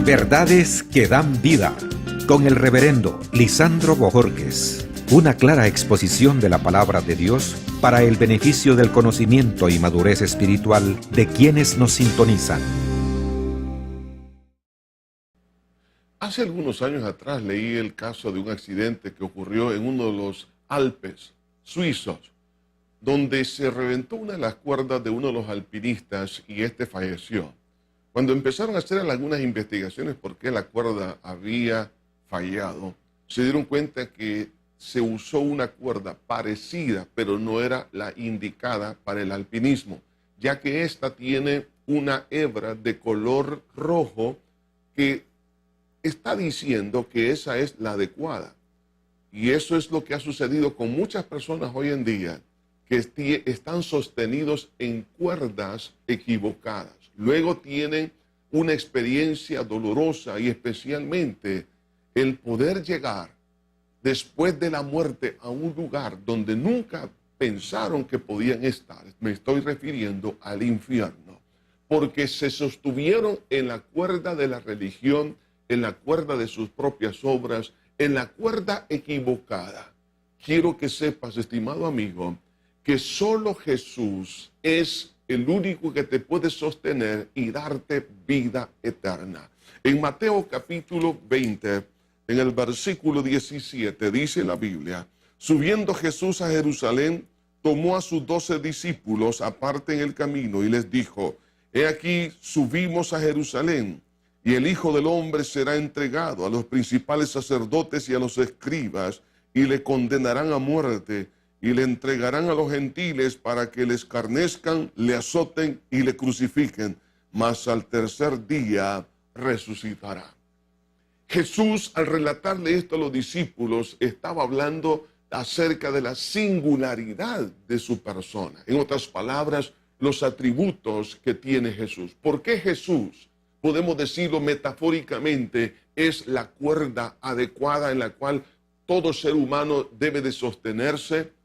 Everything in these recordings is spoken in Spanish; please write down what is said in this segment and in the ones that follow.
Verdades que dan vida, con el reverendo Lisandro Bojorquez. Una clara exposición de la palabra de Dios para el beneficio del conocimiento y madurez espiritual de quienes nos sintonizan. Hace algunos años atrás leí el caso de un accidente que ocurrió en uno de los Alpes suizos, donde se reventó una de las cuerdas de uno de los alpinistas y este falleció. Cuando empezaron a hacer algunas investigaciones por qué la cuerda había fallado, se dieron cuenta que se usó una cuerda parecida, pero no era la indicada para el alpinismo, ya que esta tiene una hebra de color rojo que está diciendo que esa es la adecuada. Y eso es lo que ha sucedido con muchas personas hoy en día, que están sostenidos en cuerdas equivocadas. Luego tienen una experiencia dolorosa y especialmente el poder llegar después de la muerte a un lugar donde nunca pensaron que podían estar. Me estoy refiriendo al infierno, porque se sostuvieron en la cuerda de la religión, en la cuerda de sus propias obras, en la cuerda equivocada. Quiero que sepas, estimado amigo, que solo Jesús es el único que te puede sostener y darte vida eterna. En Mateo capítulo 20, en el versículo 17, dice la Biblia: subiendo Jesús a Jerusalén, tomó a sus 12 discípulos aparte en el camino y les dijo: he aquí, subimos a Jerusalén, y el Hijo del Hombre será entregado a los principales sacerdotes y a los escribas, y le condenarán a muerte, y le entregarán a los gentiles para que le escarnezcan, le azoten y le crucifiquen, mas al tercer día resucitará. Jesús, al relatarle esto a los discípulos, estaba hablando acerca de la singularidad de su persona. En otras palabras, los atributos que tiene Jesús. ¿Por qué Jesús? Podemos decirlo metafóricamente, es la cuerda adecuada en la cual todo ser humano debe de sostenerse.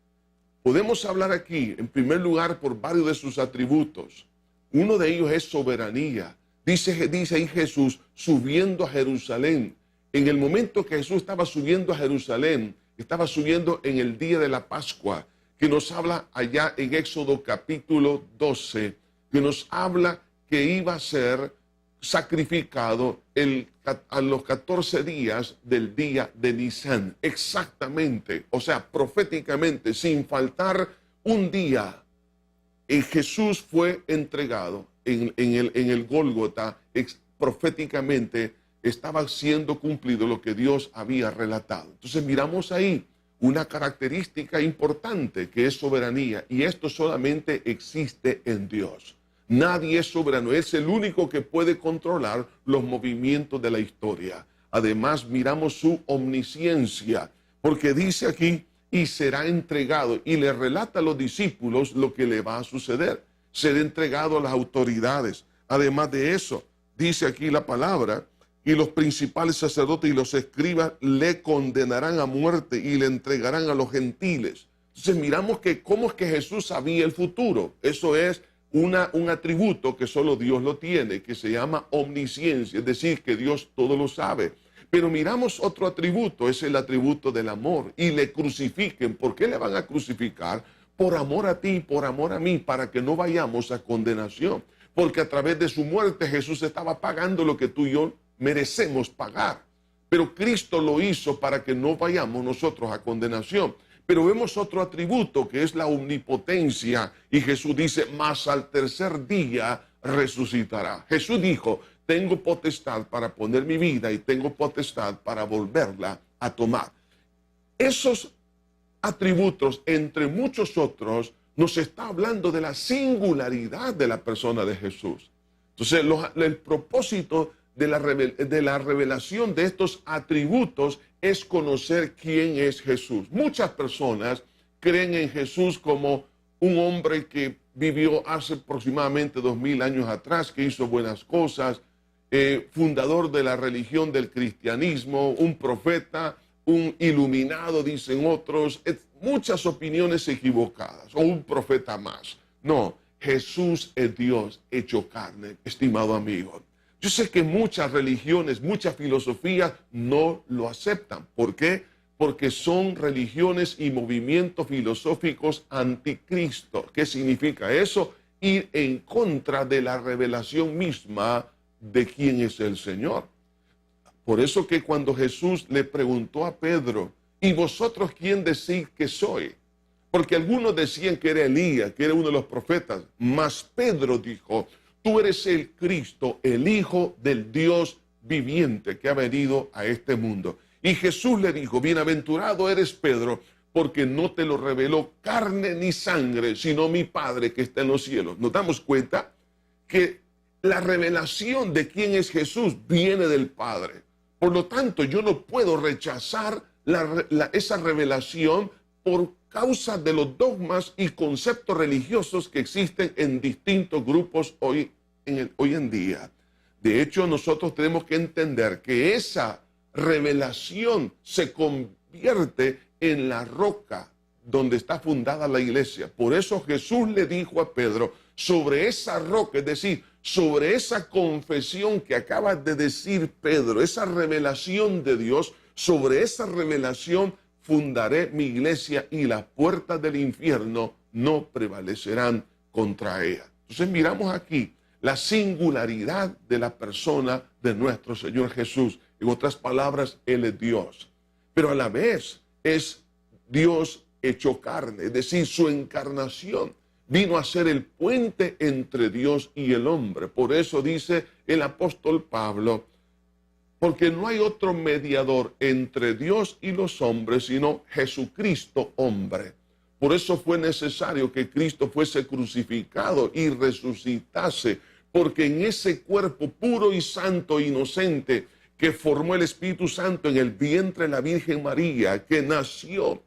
Podemos hablar aquí, en primer lugar, por varios de sus atributos. Uno de ellos es soberanía. Dice ahí Jesús, subiendo a Jerusalén. En el momento que Jesús estaba subiendo a Jerusalén, estaba subiendo en el día de la Pascua, que nos habla allá en Éxodo capítulo 12, que nos habla que iba a ser sacrificado a los 14 días del día de Nisán, exactamente, o sea, proféticamente, sin faltar un día. Jesús fue entregado en el Gólgota, proféticamente estaba siendo cumplido lo que Dios había relatado. Entonces miramos ahí una característica importante que es soberanía, y esto solamente existe en Dios. Nadie es soberano, es el único que puede controlar los movimientos de la historia. Además, miramos su omnisciencia, porque dice aquí, y será entregado, y le relata a los discípulos lo que le va a suceder. Será entregado a las autoridades. Además de eso, dice aquí la palabra, y los principales sacerdotes y los escribas le condenarán a muerte y le entregarán a los gentiles. Entonces miramos que cómo es que Jesús sabía el futuro. Eso es un atributo que solo Dios lo tiene, que se llama omnisciencia, es decir, que Dios todo lo sabe. Pero miramos otro atributo, es el atributo del amor, y le crucifiquen. ¿Por qué le van a crucificar? Por amor a ti, por amor a mí, para que no vayamos a condenación. Porque a través de su muerte Jesús estaba pagando lo que tú y yo merecemos pagar. Pero Cristo lo hizo para que no vayamos nosotros a condenación. Pero vemos otro atributo que es la omnipotencia, y Jesús dice, mas al tercer día resucitará. Jesús dijo, tengo potestad para poner mi vida y tengo potestad para volverla a tomar. Esos atributos, entre muchos otros, nos está hablando de la singularidad de la persona de Jesús. Entonces, el propósito de la revelación de estos atributos es conocer quién es Jesús. Muchas personas creen en Jesús como un hombre que vivió hace aproximadamente 2000 años atrás, que hizo buenas cosas, fundador de la religión del cristianismo, un profeta, un iluminado, dicen otros, muchas opiniones equivocadas, o un profeta más. No, Jesús es Dios hecho carne, estimado amigo. Yo sé que muchas religiones, muchas filosofías no lo aceptan. ¿Por qué? Porque son religiones y movimientos filosóficos anticristo. ¿Qué significa eso? Ir en contra de la revelación misma de quién es el Señor. Por eso que cuando Jesús le preguntó a Pedro, ¿y vosotros quién decís que soy? Porque algunos decían que era Elías, que era uno de los profetas. Mas Pedro dijo, tú eres el Cristo, el Hijo del Dios viviente que ha venido a este mundo. Y Jesús le dijo, bienaventurado eres Pedro, porque no te lo reveló carne ni sangre, sino mi Padre que está en los cielos. Nos damos cuenta que la revelación de quién es Jesús viene del Padre. Por lo tanto, yo no puedo rechazar esa revelación por causa de los dogmas y conceptos religiosos que existen en distintos grupos hoy en día. De hecho, nosotros tenemos que entender que esa revelación se convierte en la roca donde está fundada la iglesia. Por eso Jesús le dijo a Pedro, sobre esa roca, es decir, sobre esa confesión que acabas de decir, Pedro, esa revelación de Dios, sobre esa revelación fundaré mi iglesia y las puertas del infierno no prevalecerán contra ella. Entonces miramos aquí la singularidad de la persona de nuestro Señor Jesús. En otras palabras, Él es Dios. Pero a la vez es Dios hecho carne, es decir, su encarnación vino a ser el puente entre Dios y el hombre. Por eso dice el apóstol Pablo, porque no hay otro mediador entre Dios y los hombres, sino Jesucristo hombre. Por eso fue necesario que Cristo fuese crucificado y resucitase, porque en ese cuerpo puro y santo e inocente que formó el Espíritu Santo en el vientre de la Virgen María, que nació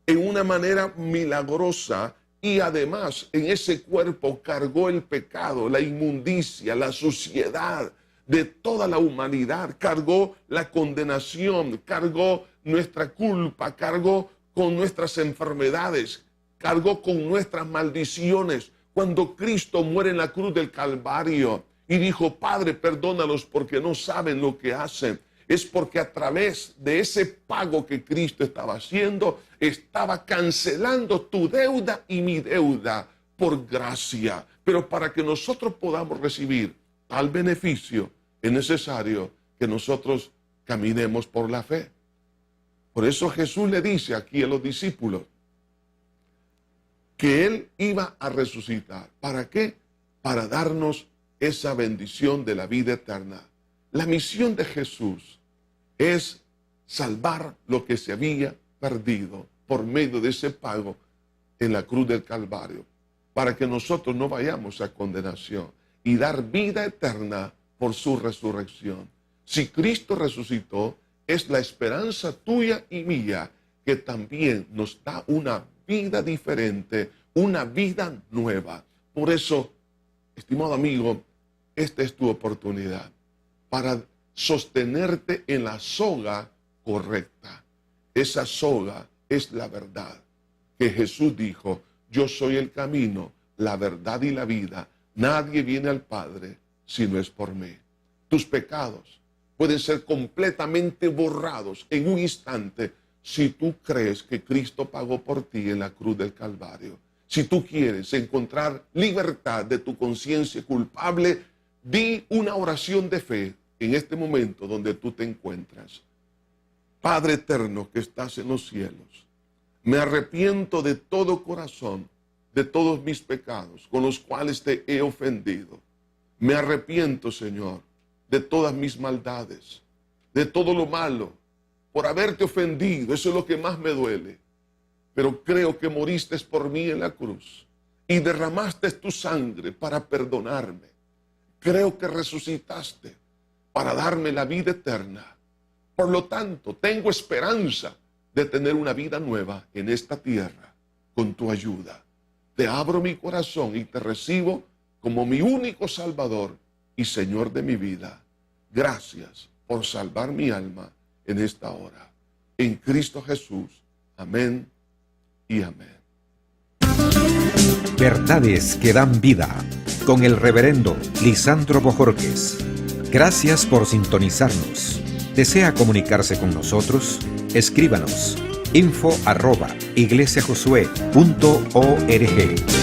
en una manera milagrosa, y además en ese cuerpo cargó el pecado, la inmundicia, la suciedad de toda la humanidad, cargó la condenación, cargó nuestra culpa, cargó con nuestras enfermedades, cargó con nuestras maldiciones. Cuando Cristo muere en la cruz del Calvario y dijo, Padre, perdónalos porque no saben lo que hacen, es porque a través de ese pago que Cristo estaba haciendo, estaba cancelando tu deuda y mi deuda por gracia. Pero para que nosotros podamos recibir tal beneficio, es necesario que nosotros caminemos por la fe. Por eso Jesús le dice aquí a los discípulos que Él iba a resucitar. ¿Para qué? Para darnos esa bendición de la vida eterna. La misión de Jesús es salvar lo que se había perdido por medio de ese pago en la cruz del Calvario, para que nosotros no vayamos a condenación y dar vida eterna por su resurrección. Si Cristo resucitó, es la esperanza tuya y mía que también nos da una vida diferente, una vida nueva. Por eso, estimado amigo, esta es tu oportunidad para sostenerte en la soga correcta. Esa soga es la verdad, que Jesús dijo, yo soy el camino, la verdad y la vida. Nadie viene al Padre si no es por mí. Tus pecados pueden ser completamente borrados en un instante si tú crees que Cristo pagó por ti en la cruz del Calvario. Si tú quieres encontrar libertad de tu conciencia culpable, di una oración de fe en este momento donde tú te encuentras. Padre eterno que estás en los cielos, me arrepiento de todo corazón de todos mis pecados con los cuales te he ofendido. Me arrepiento, Señor, de todas mis maldades, de todo lo malo, por haberte ofendido. Eso es lo que más me duele. Pero creo que moriste por mí en la cruz y derramaste tu sangre para perdonarme. Creo que resucitaste para darme la vida eterna. Por lo tanto, tengo esperanza de tener una vida nueva en esta tierra con tu ayuda. Te abro mi corazón y te recibo como mi único Salvador y Señor de mi vida. Gracias por salvar mi alma en esta hora. En Cristo Jesús. Amén y amén. Verdades que dan vida, con el reverendo Lisandro Bojorquez. Gracias por sintonizarnos. ¿Desea comunicarse con nosotros? Escríbanos info@iglesiajosué.org.